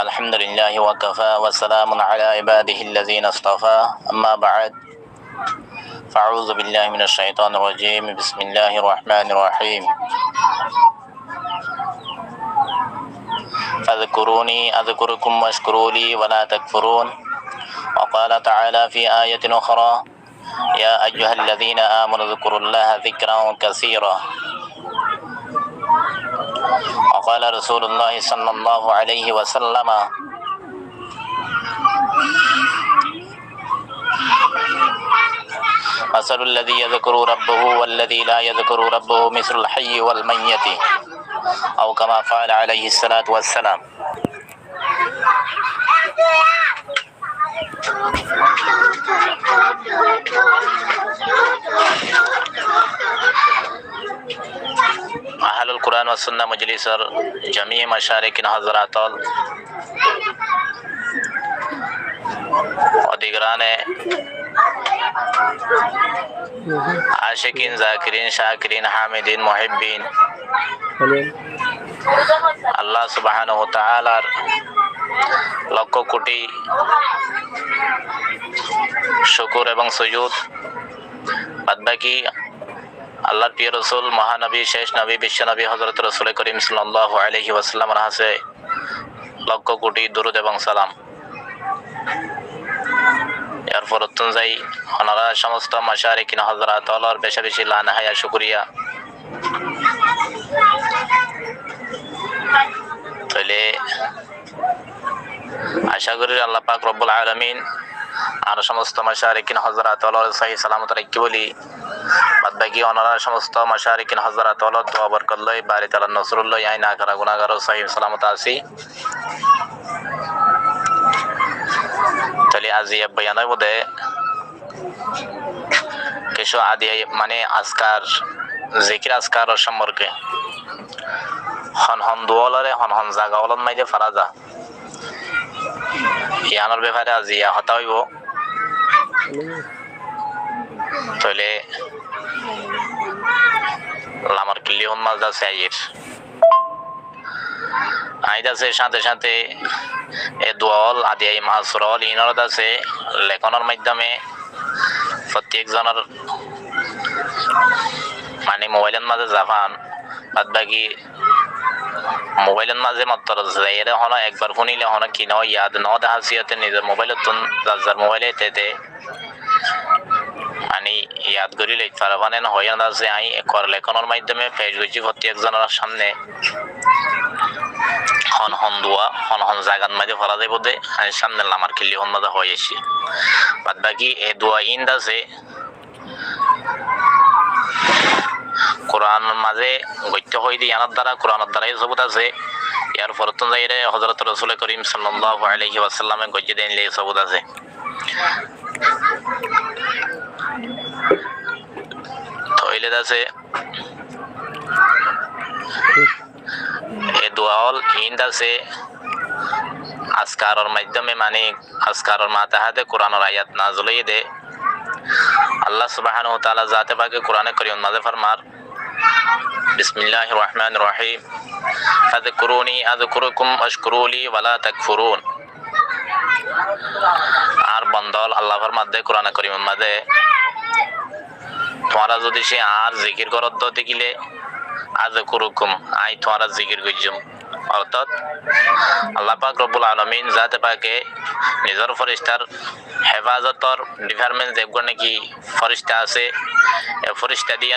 الحمد لله وكفى وسلام على عباده الذين اصطفى أما بعد فأعوذ بالله من الشيطان الرجيم بسم الله الرحمن الرحيم فاذكروني أذكركم واشكروا لي ولا تكفرون وقال تعالى في آية أخرى يا أيها الذين آمنوا اذكروا الله ذكرا كثيرا وقال رسول الله صلى الله عليه وسلم مثل الذي يذكر ربه والذي لا يذكر ربه مثل الحي والميت أو كما قال عليه الصلاة والسلام আহলুল কুরআন ওয়াস সুন্নাহ মজলিসের জামি মাশারিকিন হযরাতল অধিগ্রানে আশিকিন জাকিরিন শাকিরিন হামিদিন মুহিব্বিন আল্লাহ সুবহানাহু ওয়া তাআলার লক্ষ কোটি শুকর এবং সুজুদ বাদবাকি আল্লাহর প্রিয় রাসূল মহানবী শেষ নবী বিশ্ব নবী হযরত রাসূল করিম সাল্লাল্লাহু আলাইহি ওয়াসাল্লামের কাছে লক্ষ কোটি দরুদ এবং সালাম। এরপর উত্তম যাই ওনারা সমস্ত মাশারিকিন হযরত আল্লাহর বেশি বেশি লানা হায়া শুকরিয়া। তাহলে আশা করি আল্লাহ পাক রব্বুল আলামিন আর সমস্ত মাশারিকিন হযরত আল্লাহর সহিহ সালামত রাখি বলি বাদবাকি ওনারা সমস্ত মাশারিকিন হযরত আল্লাহর দোয়া বরকত লই বারি তাআলা নসরুল্লাহ আইনা করা গুনাহগার সহিহ সালামত আছি। তাহলে আজ এই বয়ানের মধ্যে কিছু আদি মানে আজকার জিকির আজকার সম্পর্কে হন হন দোয়ালরে হন হন জাগাওয়ালন মাইদে ফারাজা ইয়ানোর ব্যাপারে আজ ইয়া হতা হইব। তাহলে লামার কিল্লি হন মাছ আছে আইয়ের আইদ আছে সাথে সাথে এ দোয়াল আদি আই মাসরল ইনরদ আছে লেখনের মাধ্যমে প্রত্যেক জনের মানে মোবাইলের মাঝে জাপান বাদ বাকি মোবাইলের মাঝে মাত্র যাইরে হন একবার শুনিলে হন কি নয় ইয়াদ ন দেখাছিয়াতে নিজের মোবাইলের তুন যার মোবাইলে তেতে মানে ইয়াদ করি লেখ পারবানে হয়ে আছে আই কর লেখনের মাধ্যমে পেশ করছি প্রত্যেক জনের সামনে হন হন দোয়া হন হন জাগান মাঝে ফলা যাইব দে সামনে লামার খিল্লি হন মাঝে হয়ে আসি বাদ বাকি এ দোয়া ইন্দ আছে কোরআন মাঝে গত্য হয়ে দিয়ে আনার দ্বারা কোরআনের দ্বারাই সবুত আছে। ইয়ার ফরতন যাইরে হযরত রাসূল করিম সাল্লাল্লাহু আলাইহি ওয়াসাল্লামে গজ্জে দেন লে সবুত আছে। তইলে আছে এ দোয়াল ইন্দ আছে আজকারের মাধ্যমে মানে আজকারের মাথাহাতে কোরআনের আয়াত নাযিল হয়ে দে আল্লাহ সুবহানাহু ওয়া তাআলা জাতে পাকে কোরআনে কারীম মাঝে ফরমার বিসমিল্লাহির রহমানির রহিম ফাযকুরুনি আযকুরুকুম ওয়াশকুরু লি ওয়ালা তাকফুরুন। আর বন্দল আল্লাহ ফরমাদে কোরআনে কারীম মাঝে তোমরা যদি সে আর জিকির করত দেখিলে আযকুরুকুম আই তোমরা জিকির কইজুম অর্থাৎ আল্লাহ পাক রব্বুল আলামিন জাতে পাকে নিজের ফেরেশতার হেফাজতর ডিপার্টমেন্ট যেগুলো নাকি ফেরেশতা আছে এই ফেরেশতা দিয়ে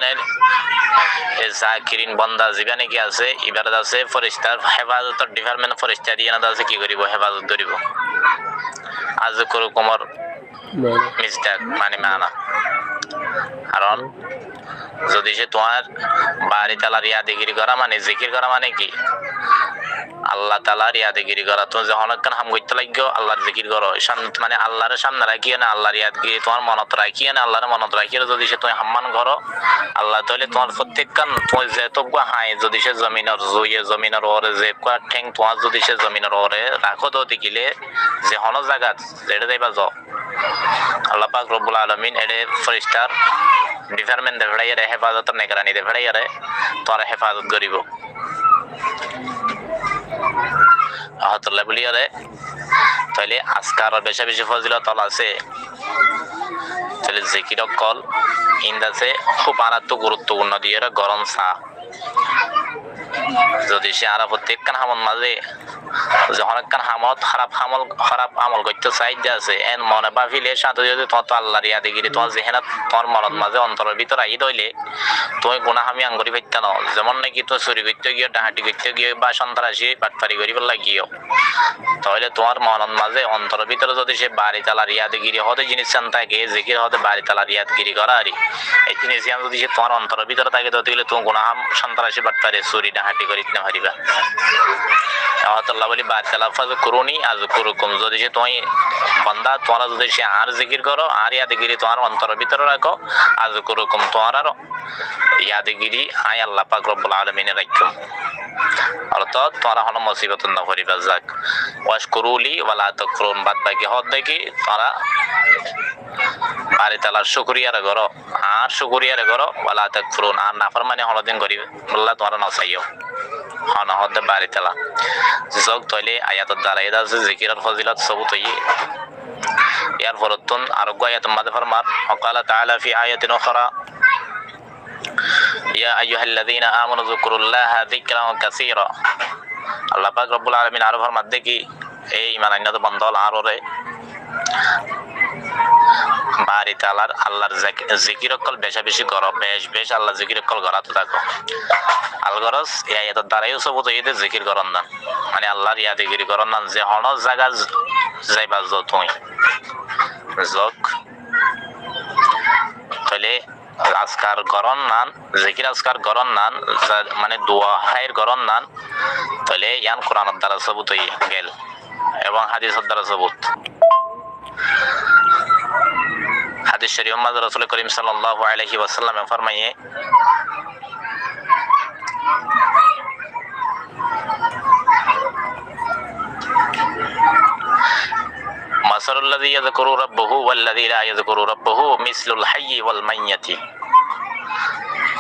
এই জাকিরিন বান্দা যেগুলো নাকি আছে ইবাদত আছে ফেরেশতার হেফাজতর ডিপার্টমেন্ট ফেরেশতা দিয়ে না আছে কি করিব হেফাজত করিব আযকুরুকুমর মিস্টেক মানে মানা কারণ যদি সে তোমার বাড়ি তালার ইয়াদিগিরি করা মানে জিকির করা মানে কি আল্লাহ তাআলার ইয়াদিগিরি করা। তুমি যখন একখান হাম করতে লাগো আল্লাহর জিকির করো মানে আল্লাহর সামনে রাখিয়ে না আল্লাহর ইয়াদগিরি তোমার মনত রাখিয়ে না আল্লাহর মনত রাখিয়ে যদি সে তুমি হাম্মান করো আল্লাহ তাহলে তোমার প্রত্যেকখান তুমি যেতগুলো হাই যদি সে জমিনের জুইয়ে জমিনের ওরে যে ঠেং তোমার যদি সে জমিনের ওরে রাখো তো দেখিলে যে হন জায়গা যেটা যাইবা যাও আল্লাহ পাক রব্বুল আলামিন এর ফেরেশতার ডিপার্টমেন্ট দেখাইয়ারে হেফাজত নিগরানি দেখাইয়ারে তোরা হেফাজত করিব আহতুল্লাহ বলিয়ারে তাইলে আজকার বেশি বেশি ফজিলত আছে তাহলে জিকির কল ইন্দাসে খুব আনাত্ম গুরুত্বপূর্ণ দিয়ে গরম চা যদি সে আরা প্রত্যেকখান হামল মাঝে যখন একখান হামত খারাপ আমল করতে চাইতে আছে এন মনে ভাবিলে সাথে যদি তোমার তো আল্লাহর ইয়াদে গিরি তোমার যেহেনা তোমার মনত মাঝে অন্তরের ভিতর আই দইলে তুমি গুনাহ আমি আঙ্গুরি পাইতা না যেমন নাকি তুমি চুরি করতে গিয়ে ডাহাটি করতে গিয়ে বা সন্ত্রাসী বাটপারি করিবার লাগিও তাহলে তোমার মনত মাঝে অন্তরের ভিতরে যদি সে বাড়ি তালার ইয়াদে গিরি হতে জিনিস চান থাকে জিকির হতে বাড়ি তালার ইয়াদ গিরি করা আরি এই জিনিস যদি সে তোমার অন্তরের ভিতরে থাকে তো দিলে তুমি গুনাহ সন্ত্রাসী বাটপারি চুরি ডাহাটি করিতে না পারিবা আল্লাহ বলি বারতালা ফাজ করুনি আজ করুকুম যদি সে তুমি বান্দা তোমরা যদি সে আর জিকির করো আর ইয়াদগিরি তোমার অন্তরের ভিতরে রাখো আজ করুকুম তোমার আর ইয়াদগিরি আয় আল্লাহ পাক রব্বুল আলামিনে রাখুম অর্থাৎ তোমরা হলো মুসিবত না করিবা যাক ওয়াশকুরুলি ওয়ালা তাকফুরুন বাদ বাকি হদ দেখি তোমরা বারতালার শুকরিয়া করো আর শুকরিয়া করো ওয়ালা তাকফুরুন আর নাফরমানি হলদিন করিবে আল্লাহ তোমরা না চাইও হন হদে বারিতালা যোগ তৈলে আয়াতের দ্বারা এটা আছে জিকিরের ফজিলত সবুত হইয়ে ইয়ার ফরতুন আরোগ্য আয়াতের মাঝে ফরমার ওয়াকালা তাআলা ফি আয়াতিন উখরা ইয়া আইয়ুহাল্লাযীনা আমানু যকুরুল্লাহা যিকরান কাসীরা আল্লাহ পাক রব্বুল আলামিন আরো ফরমাত দেখি এই ঈমান আনয়ত বন্দল আররে বাড়ি তালার আল্লাহর জিকির কল বেশি বেশি করো বেশ আল্লাহ জিকির কল করাতে থাকো আলগরস এই আয়াতের দ্বারাই সবুত হইতে জিকির করন না মানে আল্লাহর ইয়া জিকির করন না যে হন জায়গা যাইবা যো তুমি যোগ তাহলে আজকার গরন নান জিকির আজকার গরন নান মানে দোয়া হায়ের গরন নান তাহলে ইয়ান কোরআনের দ্বারা সবুত হই গেল এবং হাদিসের দ্বারা সবুত হাদিস শরীফ মাঝে রাসূল করিম সাল্লাল্লাহু আলাইহি ওয়াসাল্লাম ফরমায়ে মাসালুল্লাযী ইয়াযকুরু রাব্বাহু ওয়াল্লাযী লা ইয়াযকুরু রাব্বাহু মিসলুল হাইয়্যি ওয়াল মাইয়্যিতি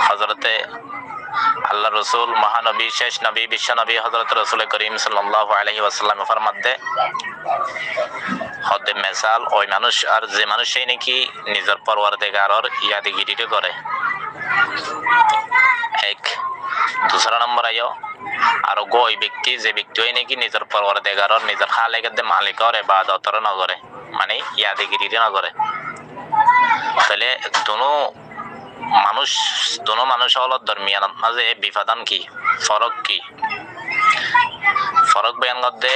হযরতে আল্লাহ রাসূল মহানবী শেষ নবী বিশ্ব নবী হযরত রাসূল করিম সাল্লাল্লাহু আলাইহি ওয়াসাল্লাম ফরমাতে হদে মিসাল ওই মানুষ আর যে মানুষই নাকি নিজের পরওয়ারদিগারের ইয়াদগিরি করে এক दूसरा নম্বর আয়ো আর ওই ব্যক্তি যে ব্যক্তি হয় নাকি নিজের পরওয়ারদিগারের নিজের খালেকের মালিকের ইবাদতর না করে মানে ইয়াদগিরি না করে তাহলে দোনো মানুষ হল দরমিয়ান মাঝে বিফাদান কি ফরক কি ফরক বয়ান করতে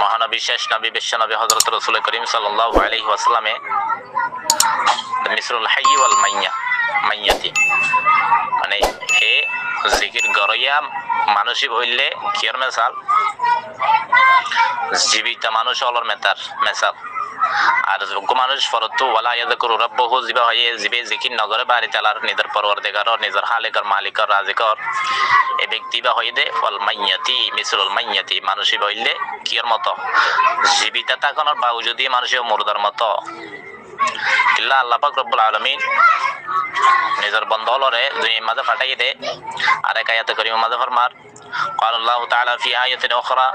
মহানবী শেষ নবী বিশ্ব নবী হযরত রাসূল করিম সাল্লাল্লাহু আলাইহি ওয়াসাল্লামে মিসলুল হাইয়্যি ওয়াল মাইয়্যিতি মানে এ জিকির গরইয়া মানুষই হইলে কিয়র মেসাল জীবিত মানুষ হলর মেসাল আর যোগ্য মানুষ ফরতু ওয়ালা ইয়াযকুরু রাব্বাহু জিবা হয়ে জিবে জিকির নগরে বাড়ি তালার নিজের পরওয়ারদিগারের নিজের খালিকের মালিকের রাজিকের এই ব্যক্তি বা হইদে ওয়াল মাইয়্যিতি মিসলুল মাইয়্যিতি মানুষই হইলে কিয়র মতো জীবিত থাকানোর বাউজুদি মানুষের মুর্দার মতো ইল্লা আল্লাহ পাক রব্বুল আলামিন নিজের বন্ধলরে দুনিয়ার মাঝে ফাটাই দে আর এক আয়াতে করিমের মাঝে ফরমার قال الله تعالى في آية أخرى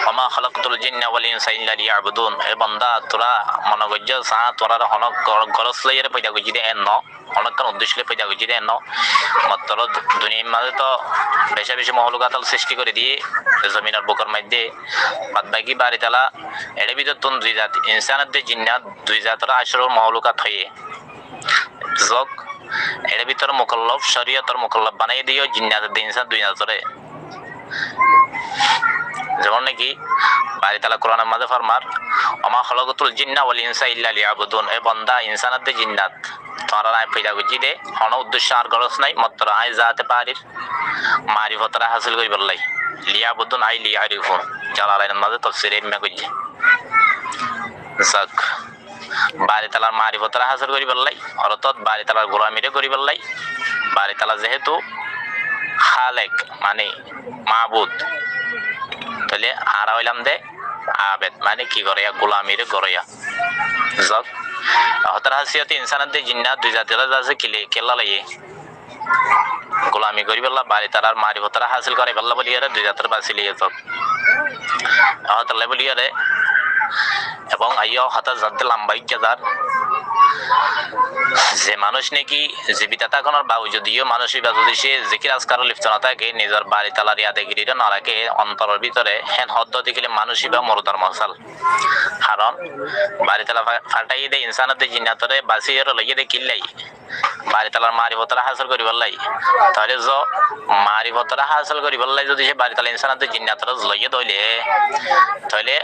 وما خلقت الجن والإنس إلا ليعبدون এ বান্দা তোরা মনে করছ সা তোরা হনক গরস লইরে পয়দা গজি দে এন্ন হনক উদ্দেশ্য লই পয়দা গজি দে এন্ন মাত্র দুনিয়ার মাঝে তো বেশি বেশি মহলুকাতাল সৃষ্টি করে দিয়ে জমিনের বুকের মধ্যে বাদ বাকি বাড়ি তালা এর ভিতর তুন দুই জাত ইনসানের দিয়ে জিন্নাত দুই জাতের আশরুর মহলুকাত হয়ে যোগ এর ভিতর মুকল্লফ শরীয়তের মুকল্লফ বানাই দিও জিন্নাতের দিন দুই নজরে যেমন নাকি বাড়ি তালা কোরআনের মাঝে ফরমার ওমা খলাকাতুল জিন্না ওয়াল ইনসা ইল্লা লিয়াবুদুন এ বান্দা ইনসানাত দে জিন্নাত তোরা আয় পয়দা গজি দে কোন উদ্দেশ্য আর গরজ নাই মাত্র আয় যাতে পারির মারিফতরা হাসিল করিবার লাই লিয়াবুদুন আই লিয়ারিফুন জালালাইনের মাঝে তাফসীর ইমা গজি যাক বাড়ি তালার মারিফতরা হাসিল করিবার লাই অর্থাৎ বাড়ি তালার গোলামিরে করিবার লাই বাড়ি তালা যেহেতু খালেক মানে মাবুদ তাহলে আর হইলাম দে আবেদ মানে কি করে গোলামিরে গড়িয়া যাক হতার হাসিয়াতে ইনসানের দে জিন্নাত দুই জাতিরা আছে কেলা লাগে গোলামি করি বললা বাড়ি তার মারি ভতরা হাসিল করে বললা বলিয়ারে দুই জাতের বাসিলি যাক হতার বলিয়ারে এবং আইয়া হঠাৎ জানতে লম্বাই কেদার যে মানুষ নাকি জীবিত থাকানোর বাবু যদিও মানুষই বা যদি সে জিকির আজকার লিপ্ত না থাকে নিজের বাড়ি তালার ইয়াদেগিরিটা না রাখে অন্তরের ভিতরে হেন হদ্দ দেখিলে মানুষই বা মরদার মশাল কারণ বাড়ি তালা ফাটাই দে ইনসানতে জিন্নাতরে বাঁচিয়ে লইয়ে দে কিল্লাই বাড়ি তালার মারি ভতরা হাসিল করি বললাই তাহলে মারি ভতরা হাসিল করি বললাই যদি সে বাড়ি তালা ইনসানতে জিন্নাতরে লইয়ে দইলে তাহলে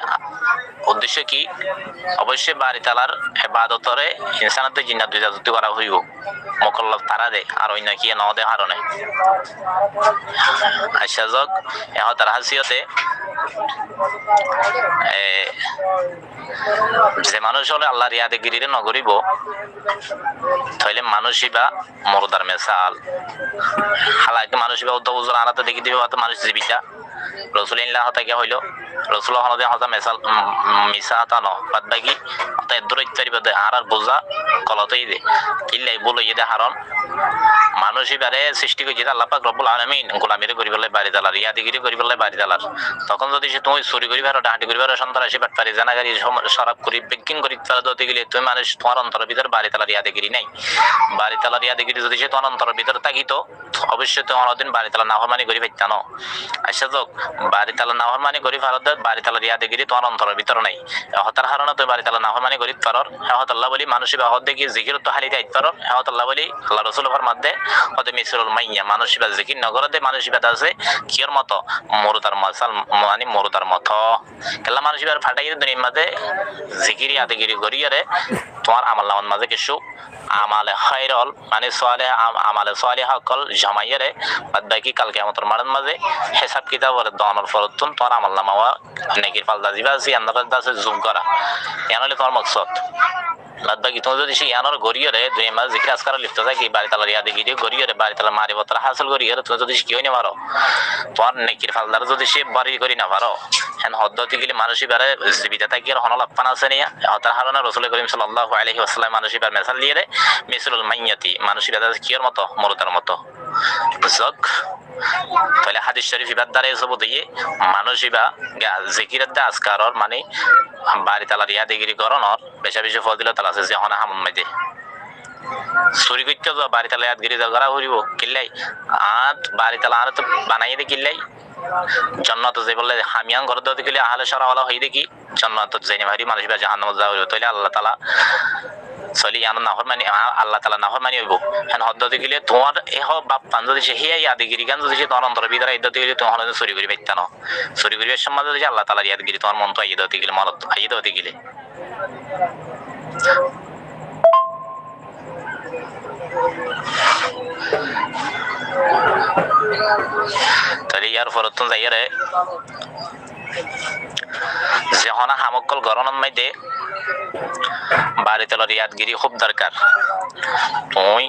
উদ্দেশ্য কি অবশ্যই বাড়ি তালার ইবাদতরে ইনসানতে জিন্নাত দুই জাতি করা হইব মুকল্লফ তারা দে আর অন্য কি ন দে হারণে আচ্ছা যাক তার হাসিয়তে যে মানুষ হলে আল্লাহর ইয়াদেগিরিরে নগরিব তাহলে মানুষই বা মরদার মেসাল হালাকি মানুষই বা উদ্যোগ আনাতে দেখি দিবে মানুষ জীবিকা রসুলিল্লাহ তাকে হইল রসুল হনদে হতা মেসাল মিসা হতা ন বাদ বাকি তাই দূর ইত্যাদি বাদে আর বোঝা কলতেই দে কিল্লাই বলো ইয়ে দে হারণ মানুষই বারে সৃষ্টি করেছে আল্লাহ পাক রব্বুল আলামিন গোলামিরে করি বলে বাড়ি দালার ইয়াদিগিরি করি বলে বাড়ি দালার তখন যদি সে তুমি চুরি করি পারো ডাহাটি করি পারো সন্ত্রাসী বাটপারি জানাগারি সরাব করি বেকিং করি তারা দতে গেলে তুমি মানুষ তোমার অন্তরের ভিতরে বাড়ি তালার ইয়াদিগিরি নাই বাড়ি তালার ইয়াদিগিরি যদি সে তোমার অন্তরের ভিতরে থাকিতো অবশ্যই তোমার দিন বাড়ি তালা নাফরমানি করি পাইতানো আচ্ছা যাক বাড়ি তালা নাফরমানি করি ফারত বাড়ি তালার ইয়াদিগিরি তোমার অন্তরের ভিতরে নাই হতার হারণে তুমি বাড়ি তালা নাফরমানি করি পারর আল্লাহ বলি মানুষই বা হদ দেখি জিকির তো হালিতে আইত পারর আল্লাহ বলি আল্লাহ রসুল মধ্যে হতে মিসরুল মাইয়া মানুষই বা জিকির নগরতে মানুষই বা আছে কিয়র মতো মরুদার মশাল মানে মরুদার মতো কেলা মানুষই বা ফাটাই দুনিয়ার মাঝে জিকিরি আদিগিরি করিয়ারে তোমার আমল নামার মাঝে কিছু আমালে খায়রল মানে আমালে সালেহ কল জামাইয়ারে বাদ বাকি কালকে আমাদের মারান মাঝে হিসাব কিতাবের দনের ফরতুন তোমার আমল নামা নেকির পাল্টা দিবা আছে আন্দাজ আছে জুম করা এনলে তোমার মকসদ বাদ বাকি তুমি যদি সেই ইয়ানোর গড়িয়ে দুনিয়ার মাঝে জিকির আজকার লিপ্ত থাকি বাড়ি তালার ইয়াদিগিরি গড়িয়ে বাড়ি তালা মারি বতরা হাসিল করিয়ে তুমি যদি কেউ নে পারো তোমার নেকির ফালদার যদি সে বাড়ি করি না পারো হেন হদ্দতি গেলে মানুষই বারে জীবিত থাকি আর হনল আপ্পান আছে নিয়া হতার হারণে রসুল করিম সাল্লাল্লাহু আলাইহি ওয়াসাল্লাম মানুষই বার মেসাল দিয়ে রে মিসলুল মাইয়াতি মানুষই বাদা কিয়র মতো মরুতার মতো যাক তাহলে হাদিস শরীফ ইবাদ দ্বারা এসব দিয়ে মানুষই বা জিকিরের দা আজকারর মানে বাড়ি তালার ইয়াদিগিরি করণর বেশা বেশি ফজিলত আছে যে হনা হামুন মাইদে চুরি করতে যাওয়া বাড়ি তালা ইয়াদগিরি করা হইব কিল্লাই আর বাড়ি তালা আর তো বানাই দে কিল্লাই জন্নত যে বললে হামিয়ান ঘর দিতে গেলে আহলে সরাওয়ালা হই দেখি জন্নত জেনে ভারি মানুষ বা জাহান্নামে যাওয়া হইব তাইলে আল্লাহ তাআলা চলি আন নাফরমানি আল্লাহ তাআলা নাফরমানি হইব হেন হদ্দতে গেলে তোমার এহ বাপ পান যদি সে হিয়া ইয়াদগিরি গান যদি সে তোমার অন্তর ভিতরে ইদ্দতে গেলে তোমার হলে চুরি করি পাইতা না চুরি করিবার সময় যদি আল্লাহ তাআলা ইয়াদগিরি তোমার মন তো ইদ্দতে গেলে মনত ইদ্দতে গেলে তাহলে ইয়ার ফরতুন যাইয়ারে যে হনা হামকল গরনের মধ্যে বাড়ি তেলার ইয়াদগিরি খুব দরকার তুই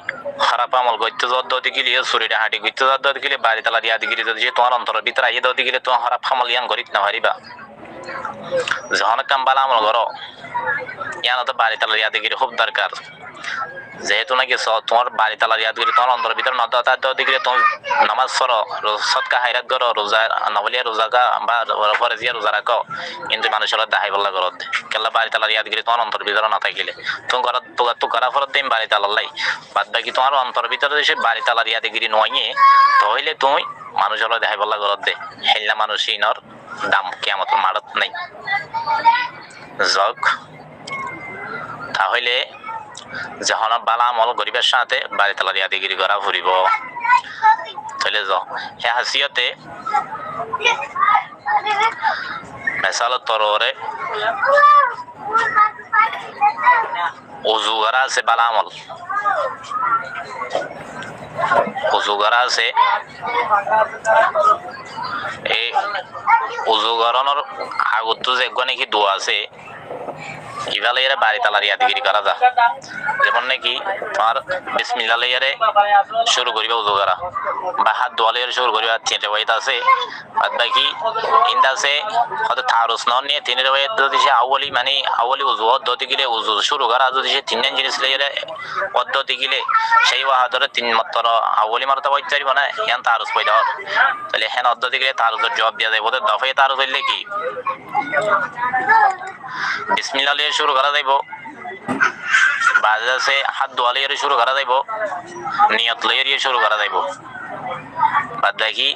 খারাপ আমল করতে যাওয়ার গেলে চুরিটা হাঁটি করতে যাওয়ার গেলে বাড়ি তেলার ইয়াদগিরি যদি তোমার অন্তরের ভিতরে আইয়ে দেওয়ার গেলে তোমার খারাপ আমল ইয়ান করিত না পারিবা যখন কাম বালা আমল করো ইয়ান তো বাড়ি তেলার ইয়াদগিরি খুব দরকার যেহেতু নাকি তোমার বাড়ি তালার ইয়াদগিরি তোমার অন্তরের ভিতরে নদ দিকে তুমি নামাজ পড়ো সৎকা হাইরাত করো রোজা নবলিয়া রোজা বা ফরজিয়া রোজা রাখো কিন্তু মানুষের দাহাই বল্লা করো কেলা বাড়ি তালার ইয়াদগিরি তোমার অন্তরের ভিতরে না থাকিলে তুমি ঘরত তো করা ফরত দিম বাড়ি তালার বাদ বাকি তোমার অন্তরের ভিতরে সে বাড়ি তালার ইয়াদগিরি নয় তাহলে তুমি মানুষের দেখাই বল্লা করত দে হেলনা মানুষইনর দাম কেমন মারত নাই যাক তাহলে যখন বালা আমল গরিবের সাথে বাড়ি তালার ইয়াদিগিরি করা ফুরিব তাহলে হে হাসিয়তে মেসাল তররে উজু করা আছে বালা আমল উজু করা আছে এই উজু করানোর আগত যে নাকি দোয়া আছে ইভালে এর বাড়ি তালার ইয়াদিগিরি করা যা যেমন নাকি তোমার বিসমিল্লাহ লইয়ারে শুরু করিবা উজু করা বা হাত দোয়ালে শুরু করিবা তিন রেওয়ায়াত আছে বাদ বাকি ইন্দা আছে হয়তো তারুস নন নিয়ে তিন রেওয়ায়াত যদি সে আউয়ালি মানে আউয়ালি উজু পদ্ধতি গিলে উজু শুরু করা যদি সে তিন জিনিস লইয়ারে পদ্ধতি গিলে সেই ওয়াহাদরে তিন মাত্র আউয়ালি মারতাবা ইত্যাদি মানে ইয়ান তারুস পয়দা হবে তাহলে হ্যাঁ পদ্ধতি গিলে তারুসের জবাব দেওয়া যায় ওদের দফায় তারুস হইলে কি বিসমিল্লাহ লইয়া শুরু করা যাইব বাজে আছে হাত দোয়া লইয়া শুরু করা যাইব নিয়ত লইয়া শুরু করা যাইব বাদ বাকি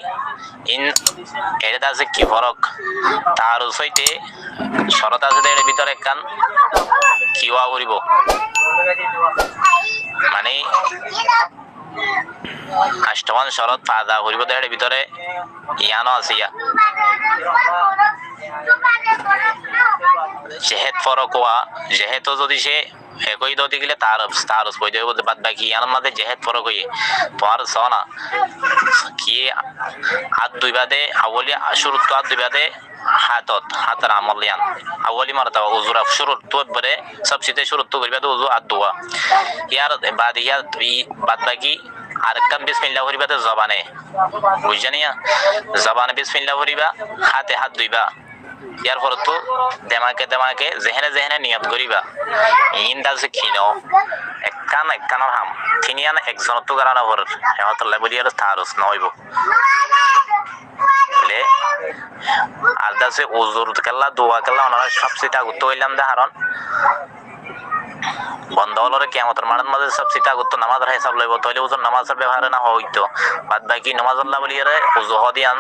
ইন এটা আছে কি ফরক তারুস হইতে শরত আছে এর ভিতরে কান কিওয়া করিব মানে আষ্টমান শরত পাদা করিব এর ভিতরে ইয়ানো আছে ইয়া যেহেত ফরক হওয়া যেহেতু যদি সে একই দতি গেলে তার বই দেব বাদ বাকি ইয়ার মধ্যে যেহেত ফরক হইয়ে তোমার সনা কি হাত দুই বাদে আউলি শুরু তো হাত দুই বাদে হাতের আমল ইয়ান আউলি মারতা উজুরা শুরু তো বরে সবচেয়ে শুরু তো করিবা তো উজু হাত দোয়া ইয়ার বাদ ইয়ার বাদ বাকি আর কাম বিসমিল্লাহ করিবা তো জবানে বুঝজানিয়া জবানে বিসমিল্লাহ করিবা হাতে হাত দুইবা ইয়ার পর তো দেমাকে জেহেনে নিয়ত করিবা ইনদা যে খিনো একখানৰ হাম থিনিয়ান একজনত তো গানা ভর হেমতল্লাহ বলি আর তারস নইব বলে আর দাসে উজুর কাল্লা দোয়া কাল্লা ওনারা সবচেয়ে আগুত হইলাম দা হারন বন্ধ হলরে কিয়ামতের মাঠের মাঝে সবচেয়ে আগুত নামাজের হিসাব লইব তাহলে উজুর নামাজের ব্যবহার না হইতো বাদ বাকি নামাজ আল্লাহ বলি আর উজু হদিয়ান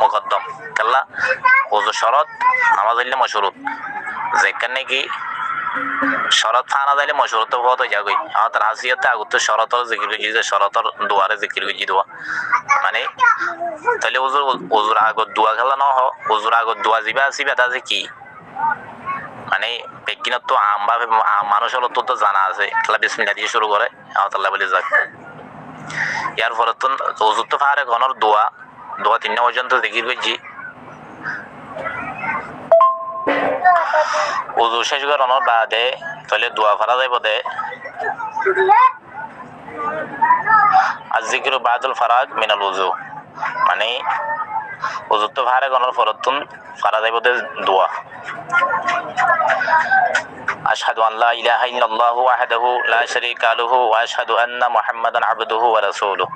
মুকদ্দম কাল্লা উজু শরত নামাজ হইলে মশরুত যেখানে কি শরত ফানা যাইলে মশরুত বহুত হয়ে যাগই আমাদের হাসিয়াতে আগত শরতর জিকির গজি যে শরতর দুয়ারে জিকির গজি দোয়া মানে তাহলে উজুর আগত দোয়া খেলা ন উজুর আগত দোয়া জিবা আসিবা তা কি মানে বেগিনত তো আমভাবে মানুষের তো জানা আছে খেলা বিসমিল্লাহ দিয়ে শুরু করে আল্লাহ বলে যাক ইয়ার পরে তো উজুর তো ফারে ঘনর দোয়া তিন পর্যন্ত জিকির গজি উজু শেষ করানোর বাদে তাহলে দোয়া ফারা যাইব দে আজিকিরু বাদুল ফারাগ মিনাল উজু মানে উজু তো ফারে গণর ফরতুন ফারা যাইব দে দোয়া আশহাদু আল্লা ইলাহা ইল্লাল্লাহু ওয়াহদাহু লা শারীকা লাহু ওয়া আশহাদু আন্না মুহাম্মাদান আবদুহু ওয়া রাসূলুহু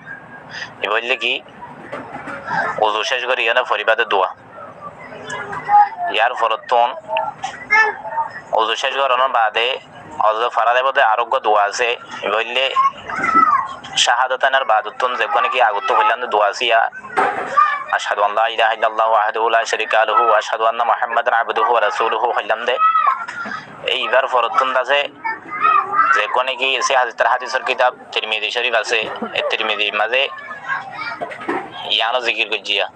এই বললে কি উজু শেষ করি না ফরিবাদে দোয়া ইয়ার ফরতুন উজু শেষ করানোর বাদে অজ ফারা দেব আরোগ্য দোয়া আছে বললে শাহাদাতানের বাদতুন যেখানে কি আগত হইলাম দোয়া আছে ইয়া আশহাদু আল্লা ইলাহা ইল্লাল্লাহু ওয়াহদাহু লা শারীকা লাহু ওয়া আশহাদু আন্না মুহাম্মাদান আবদুহু ওয়া রাসূলুহু হইলাম দে এইবার ফরতুন আছে যেখানে কি সে হাদিসের কিতাব তিরমিজি শরীফ আছে এই তিরমিজির মাঝে ইয়ানো জিকির গজিয়া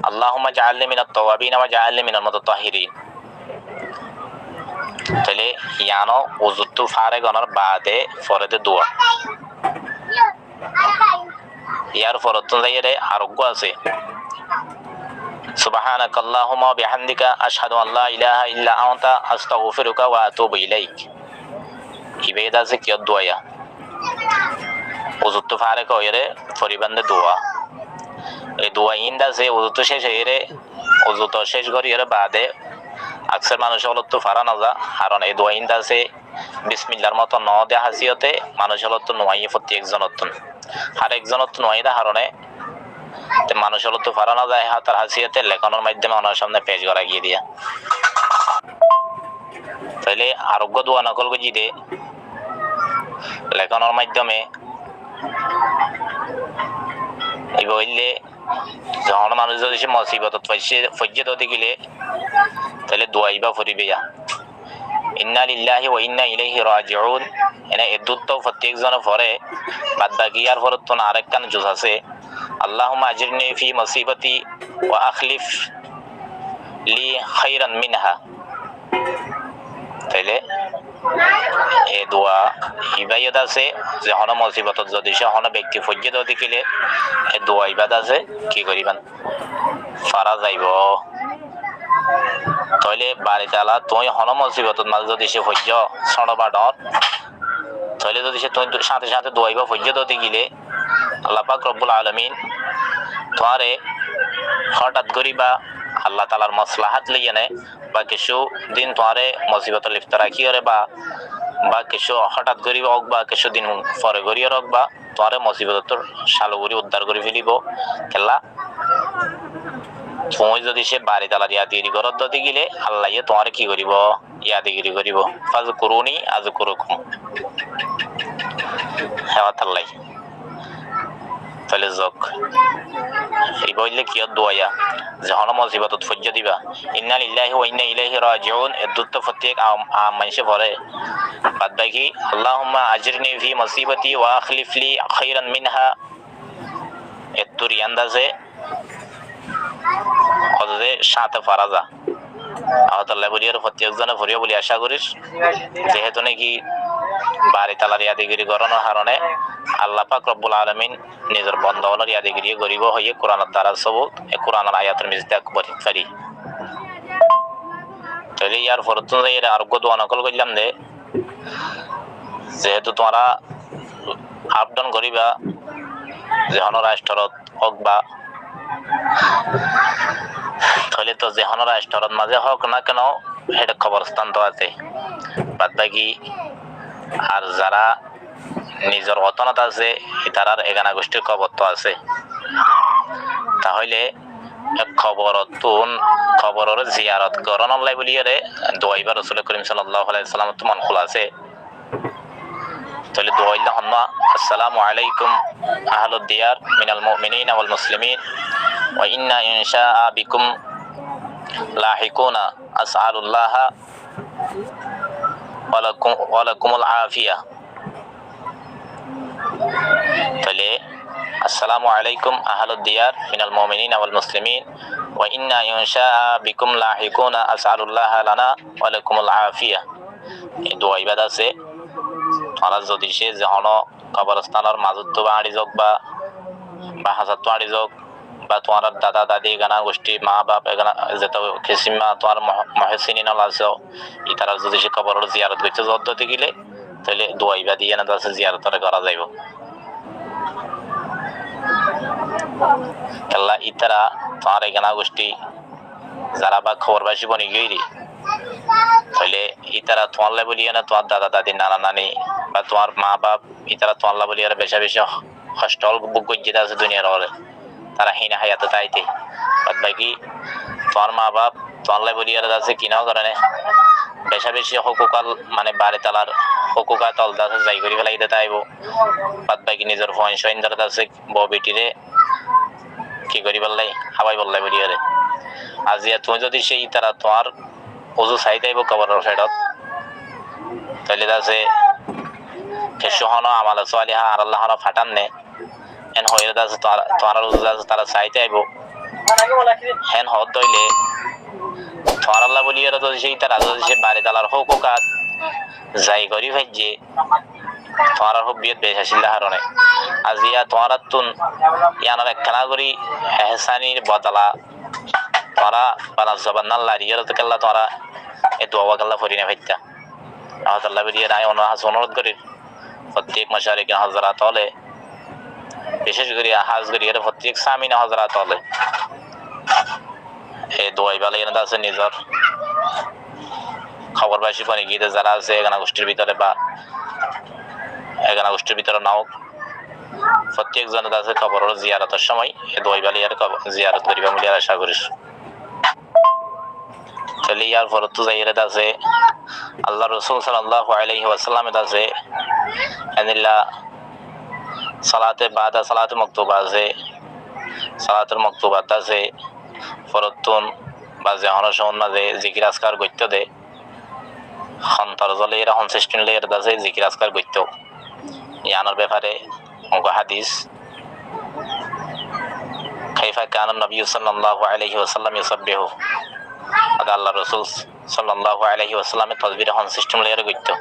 আল্লাহুম্মা জাআলনি মিনাত তাওয়াবিন ওয়া জাআলনি মিনাল মুতাতাহহিরিন তাহলে ইয়ানো উজুতু ফারে গনার বাদে ফরতে দোয়া ইয়ার ফরতুন যাইরে আরোগ্য আছে সুবহানাকা আল্লাহুম্মা ওয়া বিহামদিকা আশহাদু আল্লা ইলাহা ইল্লা আনতা আস্তাগফিরুকা ওয়া আতুবু ইলাইক ইবেদা আছে কি দোয়া উজুতু ফারে কইরে ফরিবান্দে দোয়া এই দোয়া ইন্দা সে উজুতু শেষ হইরে উজুতু শেষ করিরে বাদে আকসার মানুষ হলো তো ফারা না যা কারণ এই দোয়া ইন্দা আছে বিসমিল্লাহর মতো ন দে হাসিয়তে মানুষ হলো তো নোয়াই প্রতি একজনতন আর একজনতন নোয়াই দা কারণে মানুষ হলো তো ফারা না যায় তার হাসিয়তে লেখনের মাধ্যমে ওনার সামনে পেশ করা গিয়ে দিয়া তাইলে আরোগ্য দোয়া নকল গজি দে লেখনের মাধ্যমে এই বললে যখন মানুষ যদি সে মুসিবত ফজ্জে দতে গেলে তাহলে দোয়াইবা ফরিবে ইন্না লিল্লাহি ওয়া ইন্না ইলাইহি রাজিউন এনে এদুত তো প্রত্যেকজন পড়ে বাদ বাকি আর ফরতুন আরেকখান জুজ আছে আল্লাহুম্মা আজরনি ফি মুসিবতি ওয়া আখলিফ লি খায়রান মিনহা তাইলে এ দোয়া ইবাদত আছে যে হন মুসিবত যদি সে হন ব্যক্তি ফজ্জে দতে গেলে এ দোয়া ইবাদত আছে কি করিবান ফারা যাইব তাহলে বাড়ি তালা তুই হন মুসিবতত মাঝে যদি সে ভজ্য সড়বা ডর তাহলে যদি সে তুই সাথে সাথে দোয়াইবা ভজ্য দতে গিলে আল্লাহ পাক রব্বুল আলামিন তোমারে হঠাৎ করিবা আল্লাহ তালার মসলাহাত লিয়ে নেয় বা কিছু দিন তোমারে মুসিবত লিপ্ত রাখি ওরে বা কিছু হঠাৎ করিবা হোক বা কিছু দিন পরে করিয়ে হোক বা তোমারে মুসিবত সালু করি উদ্ধার করে ফেলিব খেলা তুমি যদি সে বাড়ি তালার ইয়াদিগিরি করত দতে গিলে আল্লাহ তোমারে কি করিব ইয়াদিগিরি করিব ফাজ করুনি আজ করুকুম হ্যাঁ আল্লাহ তাহলে যোগ এই বললে কি দোয়া যখন মুসিবতত ফজ্জ দিবা ইন্না লিল্লাহি ওয়া ইন্না ইলাইহি রাজিউন এর দুটো প্রত্যেক মানুষে পড়ে বাদ বাকি আল্লাহুম্মা আজরনি ফি মুসিবতি ওয়া আখলিফ লি খায়রান মিনহা এতুর ইয়ান্দাজে অদে সাথে ফারাজা আল্লাহ বলিয়ার প্রত্যেকজনে ভরিয়া বলি আশা করিস যেহেতু নাকি বাড়ি তালার ইয়াদিগিরি করানোর কারণে আল্লাহ পাক রব্বুল আলামিন নিজের বন্দাওয়ালার ইয়াদিগিরি গরিব হয়ে কোরআনের দ্বারা সবুত এই কোরআনের আয়াতের মিজদাক পারি তাহলে ইয়ার ফরত এর আরোগ্য দোয়া নকল করলাম দে যেহেতু তোমরা আপ ডাউন করিবা যেহন রাষ্ট্রত হোক বা তাহলে তো যেহন রাষ্ট্রত মাঝে হোক না কেন সেটা খবরস্থান তো আছে বাদ বাকি আর যারা নিজের অতনত আছে তারার এগানা গোষ্ঠীর খবর তো আছে তাহলে খবরের জিয়ারত করণ লাই বলিয়ে দোয়াইবা রাসূল করিম সাল্লাল্লাহু আলাইহি ওয়াসাল্লাম তো মন খোলা আছে তাহলে দোয়াইলা হন্না আসসালামু আলাইকুম আহলুদ দিয়ার মিনাল মুমিনিনা ওয়াল মুসলিমিন ওয়া ইন্না ইনশাআ বিকুম লাহিকুনা আসআলুল্লাহ ওয়া লাকুমুল আফিয়া তাহলে আসসালামু আলাইকুম আহলুদ দিয়ার মিনাল মুমিনিনা ওয়াল মুসলিমিন ওয়া ইন্না ইনশাআ বিকুম লাহিকুনা আসআলুল্লাহ লানা ওয়া লাকুমুল আফিয়া এই দোয়া ইবাদত আছে তোমরা যদি সে যখন কবরস্থানের মাজত তো আড়ি যোগ বা হাজার তো আড়ি যোগ বা তোমার দাদা দাদি গানা গোষ্ঠী মা বাপ এগানা যেটা খিসিমা তোমার মহসিনিন আছে ইতারা যদি সে কবরের জিয়ারত করতে যদ্দতে গেলে তাহলে দোয়া ইবাদত দিয়ে না আছে জিয়ারত করা যাইব আল্লাহ ইতারা তোমার এগানা গোষ্ঠী যারা বা খবরবাসী বনি গইরি তাহলে ইতারা তোমার বলিয়ে না তোমার দাদা দাদি নানা নানি বা তোমার মা বাপ ইতারা তোমার বলিয়ে বেশা বেশি হস্টল বুক গজ্জিত আছে দুনিয়ার হলে তারা হিনা হায়াতে তাইতে বাদ বাকি তোমার মা বাপ তোমার বলিয়ে আছে কিনাও কারণে বেশা বেশি হকুকাল মানে বাড়ি তালার হকুকা তলদা আছে যাই করি ফেলাই দিতে আইব বাদ বাকি নিজের ফয়েন সইন ধরে আছে বউ বেটিরে কি করি বললাই হাবাই বললাই বলিয়ে আজিয়া তুমি যদি সেই তারা তোমার ওজু চাই যাইব কবরের সাইডত তাহলে আছে কেশহন আমাল সালিহা আর আল্লাহন ফাটান নে এন হইরে আছে তোমার ওজু আছে তারা চাইতে আইব হেন হদ দইলে তোমার আল্লাহ বলিয়ে যদি সেই তারা যদি সে বাড়ি তালার হকুকাত যাই করি ভাইজে তোমার হবিয়ত বেশ আসিল হারণে আজিয়া তোমার তুন ইয়ানোর একখানা করি এহসানির বদলা তোমরা বানাস জবান আল্লাহ রিয়াল কেল্লা তোমরা এই দোয়া কেল্লা ফরি না ভাইতা আল্লাহ বেরিয়ে নাই অনুরোধ করি প্রত্যেক মাশারিক হযরত হলে বিশেষ করে হাজ করি প্রত্যেক সামিনা হযরত হলে এই দোয়াই বালে এনে আছে নিজের খবরবাসী পানি গিয়ে যারা আছে এগানা গোষ্ঠীর ভিতরে বা এগানা গোষ্ঠীর ভিতরে নাও প্রত্যেক জনের আছে খবরের জিয়ারতের সময় এই দোয়াই বালে জিয়ারত করিবা বলে আশা করিস তাহলে ইয়ার ফরত যাইরে আছে আল্লাহ রাসূল সাল্লাল্লাহু আলাইহি ওয়াসাল্লাম আছে আনিল্লাহ সালাতে বাদা সালাতে মাকতুবা আছে সালাতুল মাকতুবাত আছে ফরতুন বা যেহন সমন মাঝে জিকির আজকার করতে দে খন্তর জলে এরা 65 লেয়ার আছে জিকির আজকার করতে ইয়ানোর ব্যাপারে অঙ্ক হাদিস কাইফা কানা নবী সাল্লাল্লাহু আলাইহি ওয়াসাল্লাম ইউসাব্বিহু আল্লাহ রাসূল সাল্লাল্লাহু আলাইহি ওয়াসাল্লামের তাসবিহ 65 লেয়ার করতে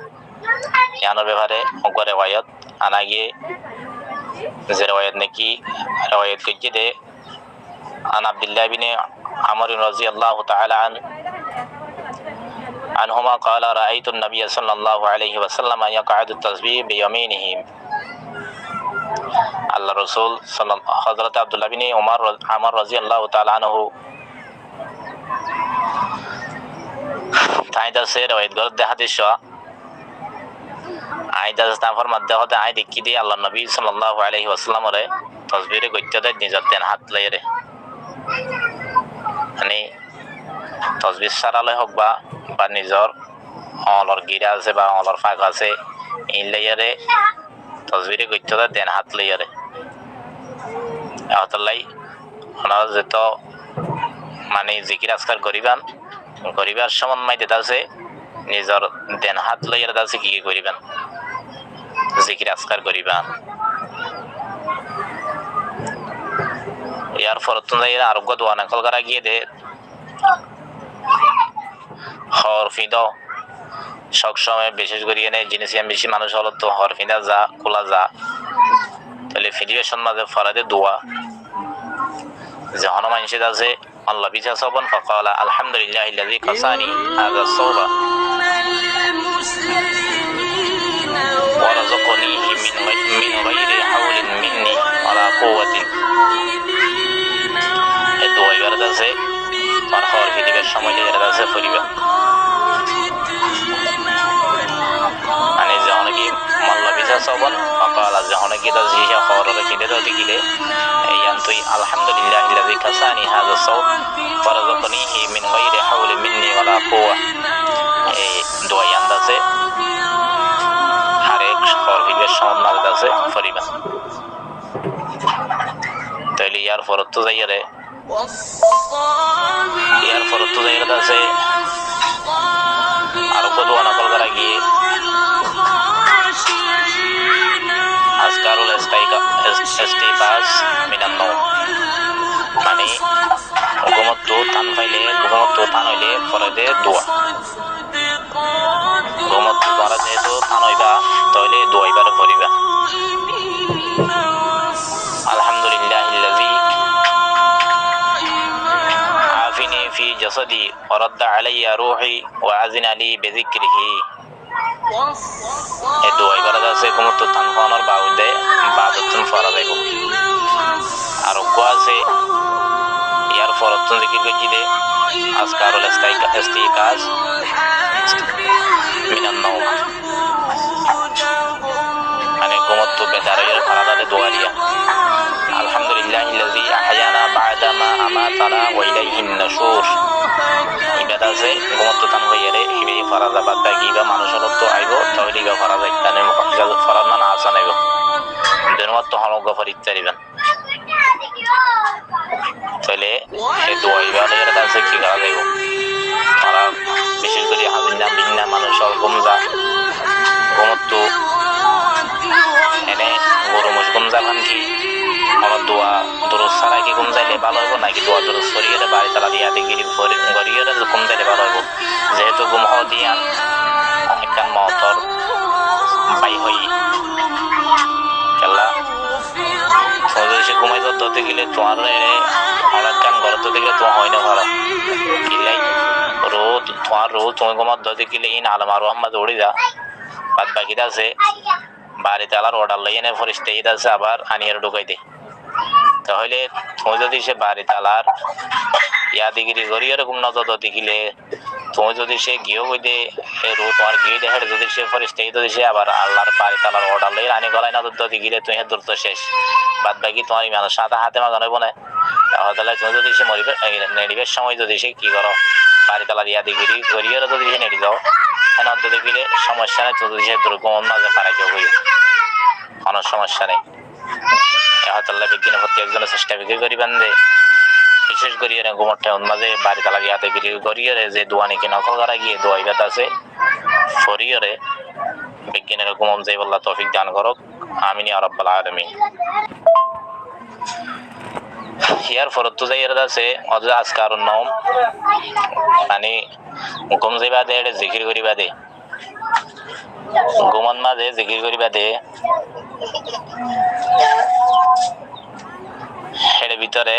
ইয়ানোর ব্যাপারে অঙ্ক রিওয়ায়াত আনা গিয়ে যে রিওয়ায়াত নাকি রিওয়ায়াত করতে দে আন আব্দুল্লাহ বিন আমর রাদিয়াল্লাহু তাআলা আন عنهما قال رأيت النبي صلى الله عليه وسلم يقعد التسبيح بيمينه আল্লাহ রসুল হযরত আব্দুল্লাহ বিন আমর রাদিয়াল্লাহু তাআলা আনহু তাইদা সে রওয়ায়াত করতে হাদিস আইদা তাফর মধ্যে হতে আই দেখি দিয়ে আল্লাহ নবী সাল্লাল্লাহু আলাইহি ওয়াসাল্লাম রে তাসবিহ করতে দেয় নিজের দেন হাত লইরে মানে তাসবিহ সারালে হোক বা নিজের অলর গিরা আছে বা অলর ফাঁক আছে এই লইরে তাসবিহ করতে দেন হাত লইরে আতাল্লাই ওনারা যেত মানে জিকির আজকার করিবার সমন্বয় দিতে আছে নিজের দেন হাত লইয়া দাসে কি করিবেন জিকির আজকার করিবেন ইয়ার ফরতুন যাইরা আরোগ্য দোয়া নকল করা গিয়ে দে হরফিদ সবসময় বিশেষ করিয়ে নেই জিনিস বেশি মানুষ হলো তো হরফিদা যা খোলা যা তাহলে ফিডিয়েশন মাঝে ফরাদে দোয়া যে হনুমান সেটা আছে আল্লাহ বিজা সবন ফকালা আলহামদুলিল্লাহিল্লাযী কাসানি হাযা সাওবা ওয়া রাযাকানিহি মিন গায়রি হাওলিন মিন্নি ওয়ালা কুওয়াতিন এই দোয়া এর আছে আর হর ফিডিবের সময় এর আছে পরিবা মানে যখন কি আল্লাহ বিজা সবন ফকালা যখন কি দা জিয়া হররে ফিডে তো দিলে তুই আলহামদুলিল্লাহিল্লাযী কাসানি হাযা সাওব ওয়া রাযাকানিহি মিন গায়রি হাওলি মিন্নি ওয়ালা কুওয়া এই দোয়া আন্দাজে আরেক হরফিদের সমন্বয় আছে পরিমাণ তাইলে ইয়ার ফরত যাইরে আছে আর দোয়া নকল করা গিয়ে আজকারুল ইস্তিফাজ মিনান নাওম মানে ঘুমত টান পাইলে ঘুমত টান হইলে পরে দে দোয়া ঘুমত ধরা যেহেতু টান হইবা তাহলে দোয়াইবার করিবা আলহামদুলিল্লাহিল্লাযী আফিনি ফি জাসাদি ওয়া রাদ্দা আলাইয়া রূহি ওয়া আযিনা লি বিযিকরিহি এই দোয়া ইবাদত আছে ঘুমত টান খাওয়ানোর বাউদে বাদতুন ফরা যাইব আরোগ্য আছে ইয়ার ফরতুন জিকির করছি দে আজকারুল ইস্তিকাজ মিনান নাওম মানে ঘুমত বেদারের ফারাদাতে দোয়া দিয়া আলহামদুলিল্লাহিল্লাযী আহয়ানা বা'দা মা আমাতানা ওয়া ইলাইহিন নাশুর ইবাদত আছে ঘুমত টান হইয়ারে হিবি ফারাদা বাদ বাকিবা মানুষের তো আইব তাহলে ইবা ফারাদা ইতানে মুকাদ্দাস ফারাদা না আসান আইব দেনওয়াত তো হলগ ফরিত্তারিবেন তাহলে এই দোয়া ইবাদতের কাছে কি করা যাইব তারা বিশেষ করে হাজিনা বিন্না মানুষের ঘুমজা ঘুমত এনে গরু মুজ ঘুমজা খান কি আমার দোয়া দুরুস ছাড়া কি ঘুম যাইলে ভালো হইব নাকি দোয়া দুরুস করিয়ে বাড়ি তালা দিয়া দিগিরি করিয়ে ঘুম যাইলে ভালো হইব যেহেতু ঘুম হওয়া দিয়া একটা মতর বাই হই খেলা সে ঘুমাই ধরতে গেলে তোমার অনেক কান ঘরতে গেলে তোমার হয় না ভালো কিলাই রোদ তোমার রোদ তুমি ঘুমার ধরতে গেলে ইন আলম আর রহম্মদ উড়ে যা বাদ বাকিটা আছে বাড়িতে আলার অর্ডার লইয়ে নেই ফরিস্তে ঈদ আছে আবার আনিয়ার ঢুকাই দে তাহলে তুমি যদি সে বাড়ি তালার ইয়া দিগিরি করি এরকম নজর দেখিলে তুমি যদি সে গিয়েও বই দে রো তোমার গিয়ে দেখে যদি সে ফরিস্তে যদি সে আবার আল্লাহর বাড়ি তালার অর্ডার লই আনি গলায় নজর দেখিলে তুমি দূর তো শেষ বাদ বাকি তোমার মানুষ সাথে হাতে মাগানো না তাহলে তুমি যদি সে মরিবে নেড়িবের সময় যদি সে কি করো বাড়ি তালার ইয়া দিগিরি করিয়ে যদি সে নেড়ি যাও নজর দেখিলে সমস্যা নেই যদি সে দুর্গম মাঝে পারাই যাও কোনো সমস্যা নেই আল্লাহ বিজ্ঞানের প্রতি একজনের চেষ্টা বিক্রি করিবেন যে বিশেষ করিয়ে ঘুমটা মাঝে বাড়ি তালা গিয়াতে বিক্রি করিয়ে যে দোয়া নাকি নকল করা গিয়ে দোয়া ইবাদ আছে ফরিয়ে বিজ্ঞানের ঘুমম যে বললা তৌফিক দান করুক আমিন ইয়া রাব্বাল আলামিন ইয়ার ফরত যাই এর আছে অজ আজকারুন নাওম মানে ঘুম যাইবা দে জিকির করিবা দে ঘুমন মাঝে জিকির করিবা দে এর ভিতরে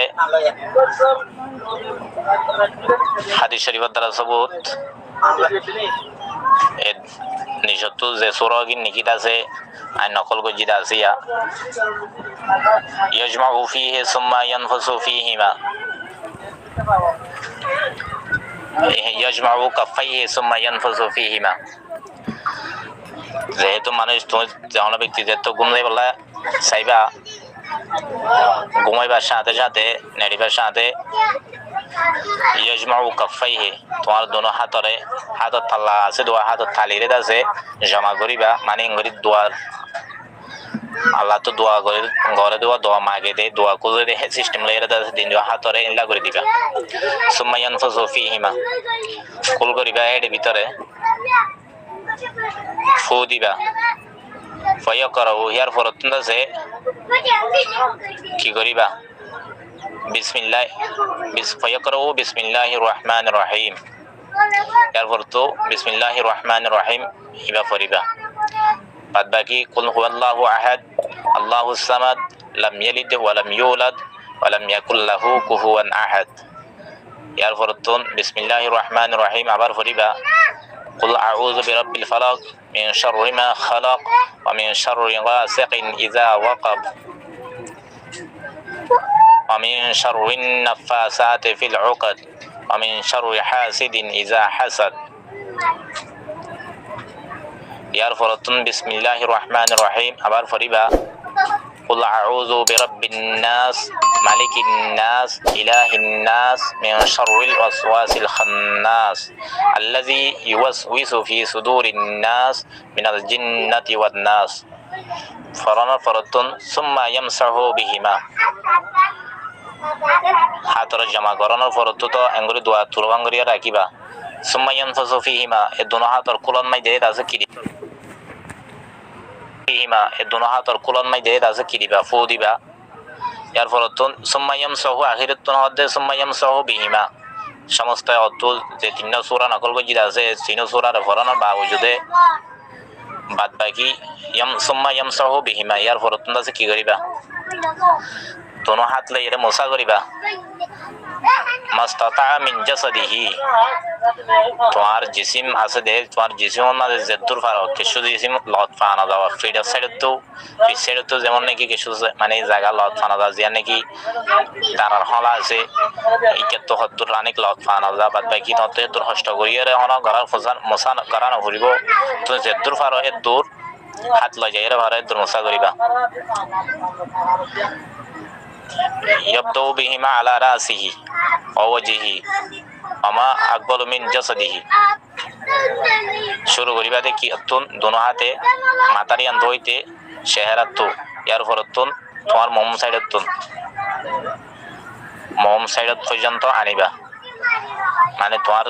হাদিস শরীফের দ্বারা সবুত এ নিশত্তু যে সুরগিন নিকিত আছে আর নকল গজিত আছে ইয়াজমাউ ফীহি সুম্মা ইয়ানফুসু ফীহিমা ইয়াজমাউ কাফাইহি সুম্মা ইয়ানফুসু ফীহিমা যেহেতু মানুষ তুমি যেমন ব্যক্তি যেহেতু ঘুমাই বলা চাইবা ঘুমাইবার সাথে সাথে নেড়িবার সাথে ইয়াজমাউ কাফাইহি তোমার দোনো হাতরে হাতত থালা আছে দোয়া হাতত থালিরে আছে জমা করিবা মানে ইংরি দোয়ার আল্লাহ তো দোয়া করে ঘরে দোয়া দোয়া মাগে দে দোয়া করে দে সিস্টেম লাইরে আছে দিন দোয়া হাতরে ইনলা করে দিবা সুম্মা ইয়ানফুসু ফীহিমা কুল করিবা এর ভিতরে ফু দিবা ফয় করো ইয়ার ফরতুন আছে কি করিবা বিসমিল্লাহ ফয় করো বিসমিল্লাহির রহমানির রহিম ইয়ার ফরতু বিসমিল্লাহির রহমানির রহিম ইবা ফরিবা বাদ বাকি কুল হুয়াল্লাহু আহাদ আল্লাহুস সামাদ লাম ইয়ালিদ ওয়া লাম ইউলাদ ওয়া লাম ইয়াকুল লাহু কুফুয়ান আহাদ ইয়ার ফরতুন বিসমিল্লাহির রহমানির রহিম আবার ফরিবা قل أعوذ برب الفلق من شر ما خلق ومن شر غاسق إذا وقب ومن شر النفاثات في العقد ومن شر حاسد إذا حسد ইয়ার ফরতুন বিসমিল্লাহির রহমানির রহিম আবার ফরিবা قل أعوذ برب الناس ملك الناس إله الناس من شر الوسواس الخناس الذي يوسوس في صدور الناس من الجنة والناس فرنا فرتون ثم يمسح بهما হাতর জমা করানোর ফরতু তো এঙ্গুরি দোয়া তুলবাঙ্গুরিয়া রাখিবা ثم ينفث فيهما এ দোনো হাতর কুলন মাই দেয় আছে কি ফিহিমা এ দোনো হাতর কুলন মাই দেয় আছে কি দিবা ফু দিবা ইয়ার ফরতুন সুম্মা ইয়ামসাহু আখিরাতুন হদে সুম্মা ইয়ামসাহু বিহিমা সমস্ত অতুল যে তিন সূরা নকল গজিদ আছে তিন সূরার ফরানোর বাউজুদে বাদ বাকি সুম্মা ইয়ামসাহু বিহিমা ইয়ার ফরতুন আছে কি করিবা দোনো হাত লইরে মোসা করিবা মাস্তাতা মিন জাসাদিহি তোমার জিসিম আছে দে তোমার জিসিমের মাঝে জেদ্দুর ফারক কিছু জিসিম লত ফানা যাওয়া ফিডার সাইড তো পিছ সাইড তো যেমন নাকি কিছু মানে জায়গা লত ফানা যাওয়া জিয়া নাকি তারার হলা আছে ইকে তো হদ্দুর রানিক লত ফানা যাওয়া বাদ বাকি নতে তোর হষ্ট করিয়ে রে হন ঘরের ফসান মোসান করানো ঘুরিব তো জেদ্দুর ফারক এর দূর হাত লই যাই রে ভারে দূর মোসা করিবা يبدأ بهما على رأسه ووجهه وما أقبل من جسده শুরু করিবা দে কি তুন দোনো হাতে মাতারি আন ধইতে চেহারা তো ইয়ার ফরতুন তোমার মোম সাইডত তুন মোম সাইডত পর্যন্ত আনিবা মানে তোমার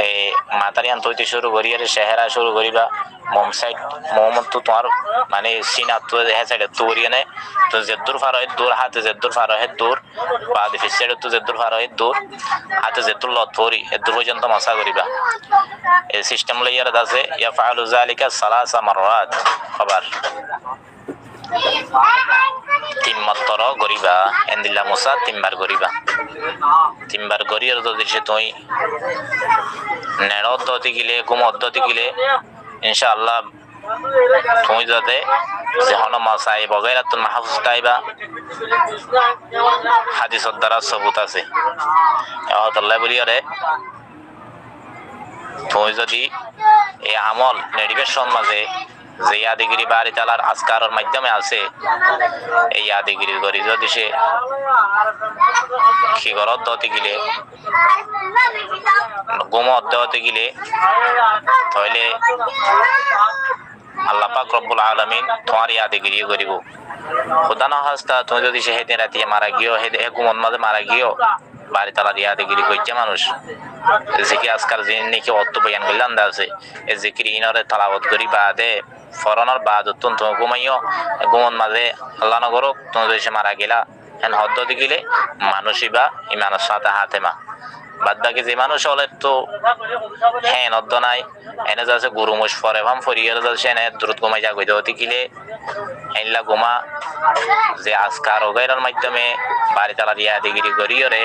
এই মাতারি আন ধইতে শুরু করিয়া চেহারা শুরু করিবা মোম সাইড মোম তো তোমার মানে সিনা তো হে সাইডে তোরিয়া নে তো জেদ্দুর ফারহে দূর হাতে জেদ্দুর ফারহে দূর বাদ ফিসেড তো জেদ্দুর ফারহে দূর হাতে জেদ্দুর লত তোরি এ দূর পর্যন্ত মাসা করিবা এই সিস্টেম লইয়ার আছে ইয়াফআলু যালিকা সালাসা মাররাত খবর তিন মাত্র করিবা এন্দিল্লা মুসা তিনবার করিবা তিনবার করিয়ার যদি সে তুই নেড় অদ্ধতি গিলে গুম অদ্ধতি গিলে ইনশাআল্লাহ তুমি যাতে যে হন মাসাই বগাইরা তো মাহফুজ তাইবা হাদিসের দ্বারা সবুত আছে আল্লাহ বলিয়ারে তুমি যদি এই আমল নেডিবেশন মাঝে যে ইয়াদিগিরি বাড়ি তালার আজকারের মাধ্যমে আছে এই ইয়াদিগিরি করি যদি সে কি ঘর দতে গিলে গুম দতে গিলে তাহলে আল্লাহ পাক রব্বুল আলামিন তোমার ইয়াদিগিরি করিব খুদা না হাস্তা তুমি যদি সে হেদিন রাতে মারা গিয়েও হেদে গুমন মাঝে মারা গিয়েও বাড়ি তালার ইয়াদিগিরি করছে মানুষ জিকির আজকাল যিনি নাকি অর্থ বয়ান করলে আন্দা আছে এই জিকির ইনরে তালাবত করি বাদে ফরনার বাদ তুমি ঘুমাইও ঘুমন মাঝে আল্লাহ নগর তুমি যদি সে মারা গেলা হেন হদ্দ গেলে মানুষই বা ইমানের সাথে হাতে মা বাদ বাকি যে মানুষ হলে তো হ্যাঁ নদ্য নাই এনে যাচ্ছে গরু মোষ ফরে ভাম ফরিয়ে যাচ্ছে এনে দ্রুত ঘুমাই যা গইতে হতে গেলে এনলা ঘুমা যে আজকার ওগাইরার মাধ্যমে বাড়ি তালা দিয়া দিগিরি করিয়রে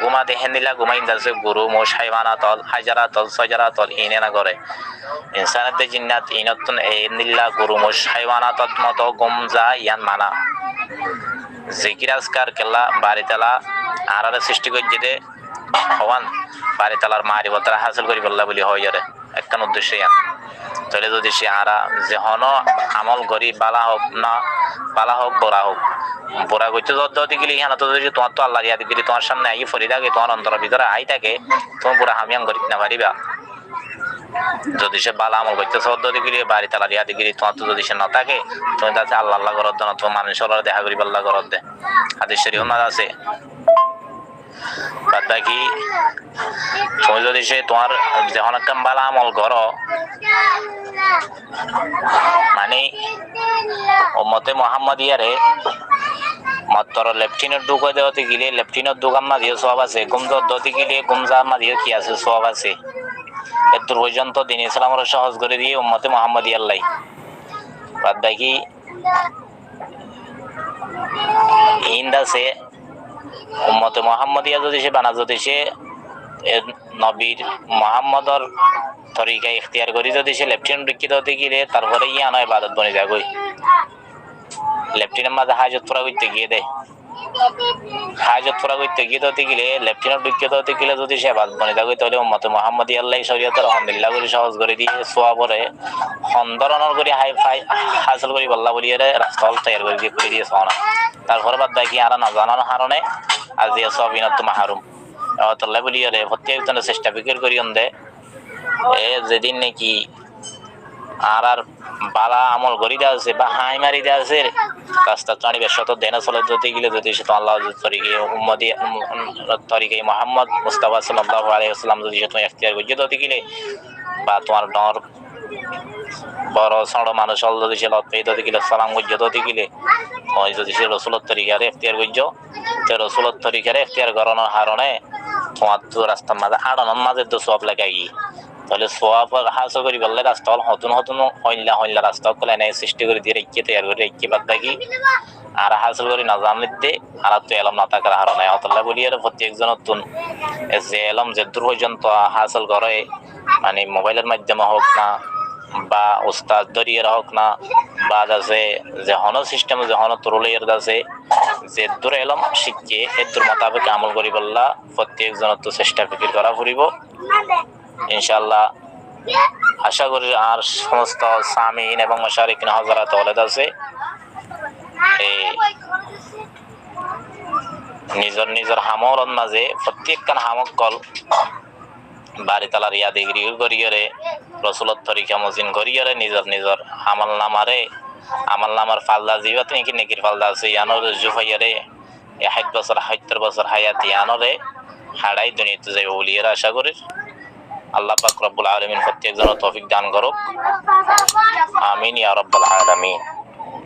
ঘুমা দেখেন দিলা ঘুমাই যাচ্ছে গরু মোষ হাইবানা তল হাজারা তল ছয়জারা তল ইনে না করে ইনসানাতে জিন্নাত ইনতুন এন দিল্লা গরু মোষ হাইবানা তত মতো গম যা ইয়ান মানা জিকির আজকার কেল্লা বাড়ি তালা আরারে সৃষ্টি করে যেতে হওয়ান বাড়ি তালার মারিবতরা হাসিল করি বললা বলি হয় যারে একখান উদ্দেশ্য ইয়ান তাহলে যদি সে আরা যে হন আমল করি বালা হোক না বালা হোক বোরা হোক বোরা করতে যত গেলে ইহানা তো যদি তোমার তো আল্লাহ ইয়াদ গেলি তোমার সামনে আই ফরি থাকে তোমার অন্তরের ভিতরে আই থাকে তুমি পুরা হামিয়াম করি না পারিবা যদি সে বালা আমল করতে সদ্দি গেলে বাড়ি তালা ইয়াদ গেলি তোমার তো যদি সে না থাকে তুমি তাতে আল্লাহ আল্লাহ করত না তোমার মানুষের দেখা করি আল্লাহ করত দে হাদিস শরীফ আছে বাদ বাকি তুমি যদি সে তোমার যখন একটা বালা আমল করো মানে উম্মতে মুহাম্মাদিয়ারে মাত্র লেফটিনের ঢুকে দেওয়াতে গেলে লেফটিনের দোকান মা দিয়ে সব আছে গুমজর দতে গেলে গুমজার মা দিয়ে কি আছে সব আছে এর পর্যন্ত দিন ইসলামের সহজ করে দিয়ে উম্মতে মুহাম্মাদিয়ার লাই বাদ বাকি হিন্দ আছে উম্মতে মুহাম্মাদিয়া যদি সে বানা যদি সে নবীর মুহাম্মদর তরিকা ইখতিয়ার করি যদি সে লেফটিনেন্ট ঢুকিয়ে হতে গেলে তারপরে ইয়া নয় ইবাদত বনে যাগই লেফটিনেন্ট মাঝে হাজত পুরা করতে গিয়ে দেয় হাজত পুরা করতে গিয়ে হতে গেলে লেফটিনেন্ট ঢুকিয়ে হতে গেলে যদি সে ইবাদত বনে যাগই তাহলে উম্মতে মুহাম্মাদিয়া আল্লাহ শরীয়তের আলহামদুলিল্লাহ করে সহজ করে দিয়ে সোয়া পরে সন্দরণর করে হাই ফাই হাসিল করি বল্লা বলিয়ে রাস্তা তৈরি করে দিয়ে সোনা তারপরে বাদ বাকি আর না জানার কারণে আজ দিয়ে সব ইনত মাহরুম তল্লা বলিয়ে প্রত্যেকজনের চেষ্টা বিক্রি করি দে এ যেদিন নাকি আর বালা আমল করি দেওয়া আছে বা হাই মারি দেওয়া আছে রাস্তা চাঁড়ি ব্যবসা দেনা চলে যদি গেলে যদি সে তো আল্লাহ তরিকে উম্মদি তরিকে মোহাম্মদ মুস্তাফা সাল্লাল্লাহু আলাইহি ওয়াসাল্লাম যদি সে তুমি ইখতিয়ার করি যদি গেলে বা তোমার ডর বড় ছোট মানুষ হল যদি সে লত পেয়ে যদি গেলে সালাম করছো যদি গেলে ওই যদি সে রসুলত তরিকারে ইখতিয়ার করছো তো রসুলত তরিকারে ইখতিয়ার করানোর কারণে তোমার তো রাস্তার মাঝে আড়ানোর মাঝে তো সব লাগাই তাহলে সোয়াব হাসো করি বললে রাস্তা হল নতুন নতুন হইলা রাস্তা হলে এনে সৃষ্টি করে দিয়ে রেখে তৈরি করে রেখে বাদ বাকি আর হাসিল করি না জানলিতে আর তো এলম না থাকার হারণে অতল্লা বলি আর প্রত্যেকজন নতুন যে এলম যে দূর পর্যন্ত হাসিল করে মানে মোবাইলের মাধ্যমে হোক না বা উস্তাদ দরিয়ার হোক না বা আছে যে হন সিস্টেম যে হন তরুলের আছে যে দূর এলম শিখে এর দূর মোতাবেক আমল করি বললা প্রত্যেকজন তো চেষ্টা ফিকির করা ফুরিব ইনশাআল্লাহ আশা করি আর সমস্ত সামিন এবং মুশারিকিন হযরত ওলাদ আছে এই নিজের নিজের হামরন মাঝে প্রত্যেকখান হামকল বাড়ি তালা রিয়া দিগরি করিয়রে রসুলত তরিকা মজিন করিয়রে নিজের নিজের আমল নামার ফালদা জিবাত নাকি নেকির ফালদা আছে ইয়ানোর জুফাইয়ারে 70 বছর হায়াত ইয়ানোরে হাড়াই দুনিয়াতে যাইব বলিয়ে আশা করি আল্লাহ পাক রব্বুল আলামিন প্রত্যেকজনের তৌফিক দান করুক আমিন ইয়া রাব্বাল আলামিন।